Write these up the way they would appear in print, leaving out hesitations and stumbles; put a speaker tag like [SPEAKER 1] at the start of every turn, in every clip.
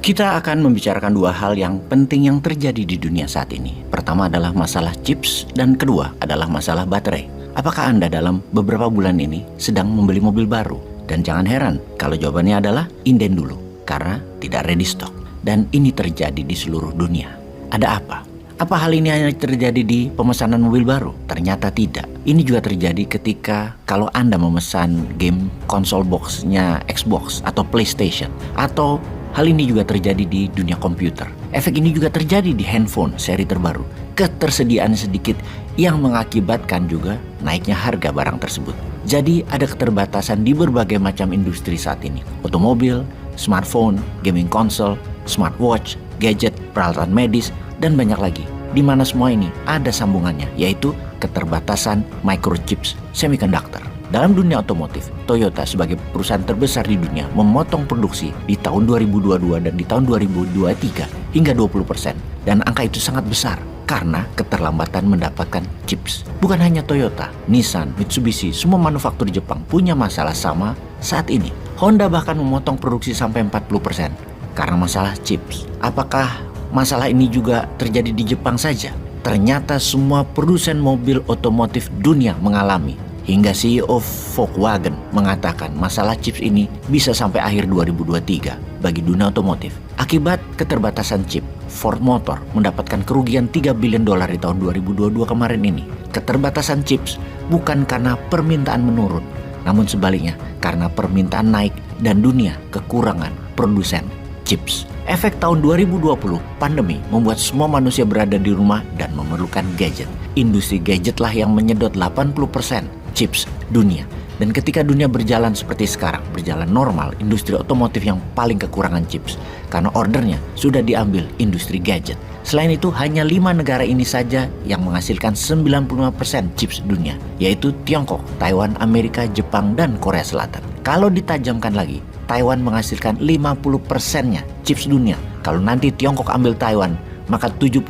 [SPEAKER 1] Kita akan membicarakan dua hal yang penting yang terjadi di dunia saat ini. Pertama adalah masalah chips dan kedua adalah masalah baterai. Apakah Anda dalam beberapa bulan ini sedang membeli mobil baru? Dan jangan heran kalau jawabannya adalah inden dulu karena tidak ready stock. Dan ini terjadi di seluruh dunia. Ada apa? Apa hal ini hanya terjadi di pemesanan mobil baru? Ternyata tidak. Ini juga terjadi ketika kalau Anda memesan game konsol box-nya Xbox atau PlayStation. Atau hal ini juga terjadi di dunia komputer. Efek ini juga terjadi di handphone seri terbaru. Ketersediaan sedikit yang mengakibatkan juga naiknya harga barang tersebut. Jadi ada keterbatasan di berbagai macam industri saat ini. Otomobil, smartphone, gaming konsol, smartwatch, gadget, peralatan medis, dan banyak lagi, di mana semua ini ada sambungannya, yaitu keterbatasan microchips semiconductor. Dalam dunia otomotif, Toyota sebagai perusahaan terbesar di dunia memotong produksi di tahun 2022 dan di tahun 2023 hingga 20%. Dan angka itu sangat besar karena keterlambatan mendapatkan chips. Bukan hanya Toyota, Nissan, Mitsubishi, semua manufaktur Jepang punya masalah sama saat ini. Honda bahkan memotong produksi sampai 40% karena masalah chips. Apakah masalah ini juga terjadi di Jepang saja? Ternyata semua produsen mobil otomotif dunia mengalami. Hingga CEO Volkswagen mengatakan masalah chips ini bisa sampai akhir 2023 bagi dunia otomotif. Akibat keterbatasan chip, Ford Motor mendapatkan kerugian $3 billion di tahun 2022 kemarin ini. Keterbatasan chips bukan karena permintaan menurun, namun sebaliknya karena permintaan naik dan dunia kekurangan produsen chips. Efek tahun 2020, pandemi membuat semua manusia berada di rumah dan memerlukan gadget. Industri gadget lah yang menyedot 80% chips dunia. Dan ketika dunia berjalan seperti sekarang, berjalan normal, industri otomotif yang paling kekurangan chips. Karena ordernya sudah diambil industri gadget. Selain itu, hanya 5 negara ini saja yang menghasilkan 95% chips dunia, yaitu Tiongkok, Taiwan, Amerika, Jepang, dan Korea Selatan. Kalau ditajamkan lagi, Taiwan menghasilkan 50%-nya chips dunia. Kalau nanti Tiongkok ambil Taiwan, maka 70%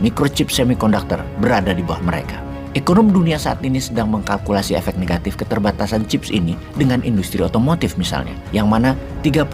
[SPEAKER 1] microchip semiconductor berada di bawah mereka. Ekonomi dunia saat ini sedang mengkalkulasi efek negatif keterbatasan chips ini dengan industri otomotif misalnya, yang mana 3%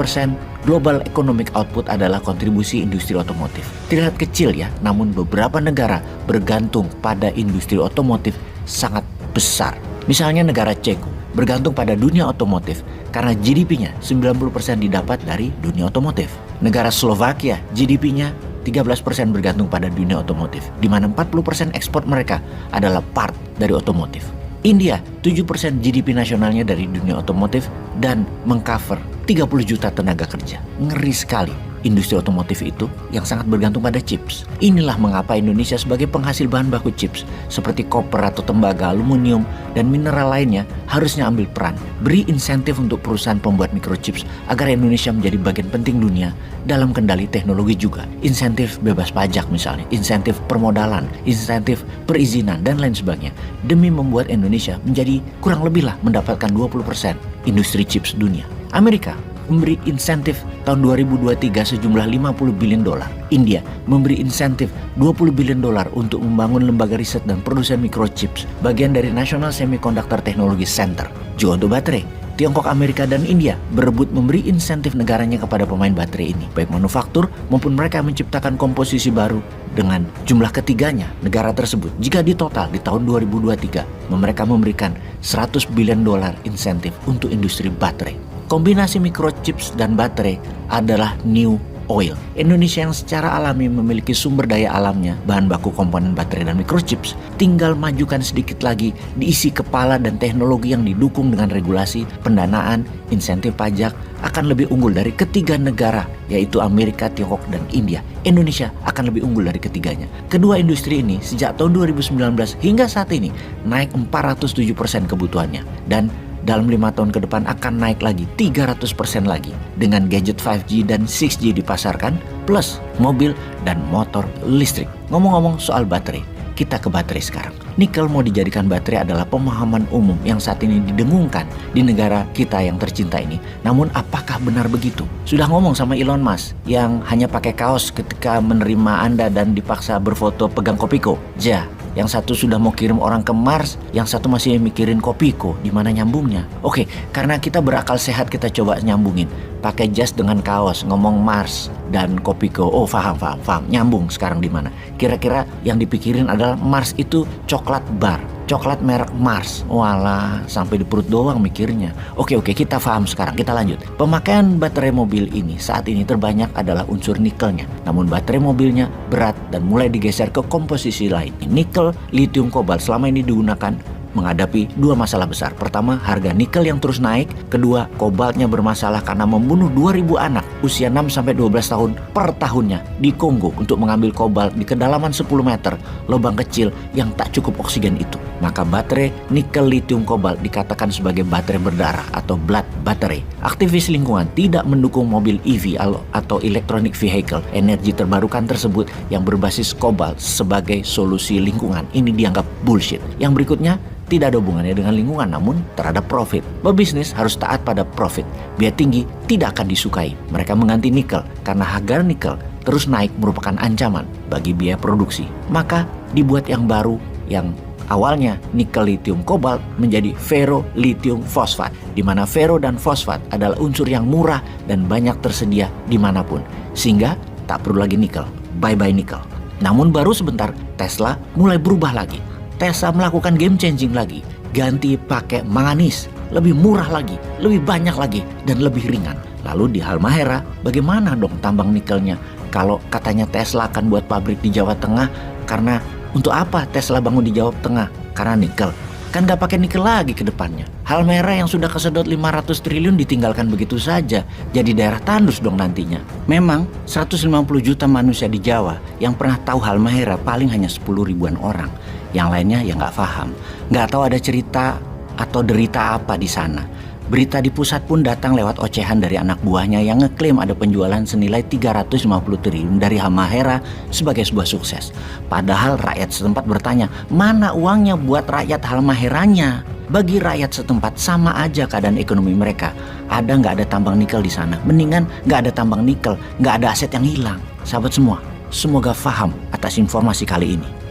[SPEAKER 1] global economic output adalah kontribusi industri otomotif. Terlihat kecil ya, namun beberapa negara bergantung pada industri otomotif sangat besar. Misalnya negara Ceko bergantung pada dunia otomotif karena GDP-nya 90% didapat dari dunia otomotif. Negara Slovakia GDP-nya 13% bergantung pada dunia otomotif, di mana 40% ekspor mereka adalah part dari otomotif. India 7% GDP nasionalnya dari dunia otomotif dan mengcover 30 juta tenaga kerja. Ngeri sekali. Industri otomotif itu yang sangat bergantung pada chips. Inilah mengapa Indonesia sebagai penghasil bahan baku chips seperti koper atau tembaga, aluminium, dan mineral lainnya harusnya ambil peran. Beri insentif untuk perusahaan pembuat microchips agar Indonesia menjadi bagian penting dunia dalam kendali teknologi juga. Insentif bebas pajak misalnya, insentif permodalan, insentif perizinan, dan lain sebagainya. Demi membuat Indonesia menjadi kurang lebih lah mendapatkan 20% industri chips dunia. Amerika memberi insentif tahun 2023 sejumlah $50 billion. India memberi insentif $20 billion untuk membangun lembaga riset dan produsen microchips, bagian dari National Semiconductor Technology Center. Juga untuk baterai, Tiongkok, Amerika, dan India berebut memberi insentif negaranya kepada pemain baterai ini, baik manufaktur maupun mereka menciptakan komposisi baru dengan jumlah ketiganya negara tersebut. Jika ditotal di tahun 2023, mereka memberikan $100 billion insentif untuk industri baterai. Kombinasi microchips dan baterai adalah new oil. Indonesia yang secara alami memiliki sumber daya alamnya, bahan baku komponen baterai dan microchips, tinggal majukan sedikit lagi diisi kepala dan teknologi yang didukung dengan regulasi, pendanaan, insentif pajak akan lebih unggul dari ketiga negara, yaitu Amerika, Tiongkok, dan India. Indonesia akan lebih unggul dari ketiganya. Kedua industri ini sejak tahun 2019 hingga saat ini naik 407% kebutuhannya, dan dalam 5 tahun ke depan akan naik lagi 300% lagi dengan gadget 5G dan 6G dipasarkan plus mobil dan motor listrik. Ngomong-ngomong soal baterai, kita ke baterai sekarang. Nikel mau dijadikan baterai adalah pemahaman umum yang saat ini didengungkan di negara kita yang tercinta ini. Namun apakah benar begitu? Sudah ngomong sama Elon Musk yang hanya pakai kaos ketika menerima Anda dan dipaksa berfoto pegang Kopiko? Ja, Yang satu sudah mau kirim orang ke Mars, yang satu masih mikirin Kopiko, di mana nyambungnya. Oke, karena kita berakal sehat kita coba nyambungin. Pakai jas dengan kaos, ngomong Mars dan Kopiko. Oh, paham. Nyambung sekarang di mana? Kira-kira yang dipikirin adalah Mars itu coklat bar. Coklat merek Mars. Walah, sampai di perut doang mikirnya. Oke, kita paham sekarang. Kita lanjut. Pemakaian baterai mobil ini saat ini terbanyak adalah unsur nikelnya. Namun baterai mobilnya berat dan mulai digeser ke komposisi lain. Nikel, lithium, kobalt selama ini digunakan menghadapi dua masalah besar. Pertama, harga nikel yang terus naik. Kedua, kobaltnya bermasalah karena membunuh 2000 anak usia 6-12 tahun per tahunnya di Kongo untuk mengambil kobalt di kedalaman 10 meter lubang kecil yang tak cukup oksigen itu. Maka baterai nikel lithium kobalt dikatakan sebagai baterai berdarah atau blood battery. Aktivis lingkungan tidak mendukung mobil EV atau electronic vehicle energi terbarukan tersebut yang berbasis kobalt sebagai solusi lingkungan. Ini dianggap bullshit. Yang berikutnya, tidak ada hubungannya dengan lingkungan namun terhadap profit. Pebisnis harus taat pada profit. Biaya tinggi tidak akan disukai. Mereka mengganti nikel karena harga nikel terus naik merupakan ancaman bagi biaya produksi. Maka dibuat yang baru yang awalnya nikel lithium kobalt menjadi ferro lithium fosfat, di mana ferro dan fosfat adalah unsur yang murah dan banyak tersedia dimanapun, sehingga tak perlu lagi nikel. Bye-bye nikel. Namun baru sebentar Tesla mulai berubah lagi. Tesla melakukan game changing lagi, ganti pakai manganis, lebih murah lagi, lebih banyak lagi, dan lebih ringan. Lalu di Halmahera, bagaimana dong tambang nikelnya? Kalau katanya Tesla akan buat pabrik di Jawa Tengah, karena untuk apa Tesla bangun di Jawa Tengah? Karena nikel. Kan gak pakai nikel lagi ke depannya. Halmahera yang sudah kesedot 500 triliun ditinggalkan begitu saja. Jadi daerah tandus dong nantinya. Memang 150 juta manusia di Jawa yang pernah tahu Halmahera paling hanya 10 ribuan orang. Yang lainnya ya gak paham. Gak tahu ada cerita atau derita apa di sana. Berita di pusat pun datang lewat ocehan dari anak buahnya yang ngeklaim ada penjualan senilai 350 triliun dari Halmahera sebagai sebuah sukses. Padahal rakyat setempat bertanya, mana uangnya buat rakyat Halmaheranya? Bagi rakyat setempat sama aja keadaan ekonomi mereka. Ada nggak ada tambang nikel di sana? Mendingan nggak ada tambang nikel, nggak ada aset yang hilang. Sahabat semua, semoga paham atas informasi kali ini.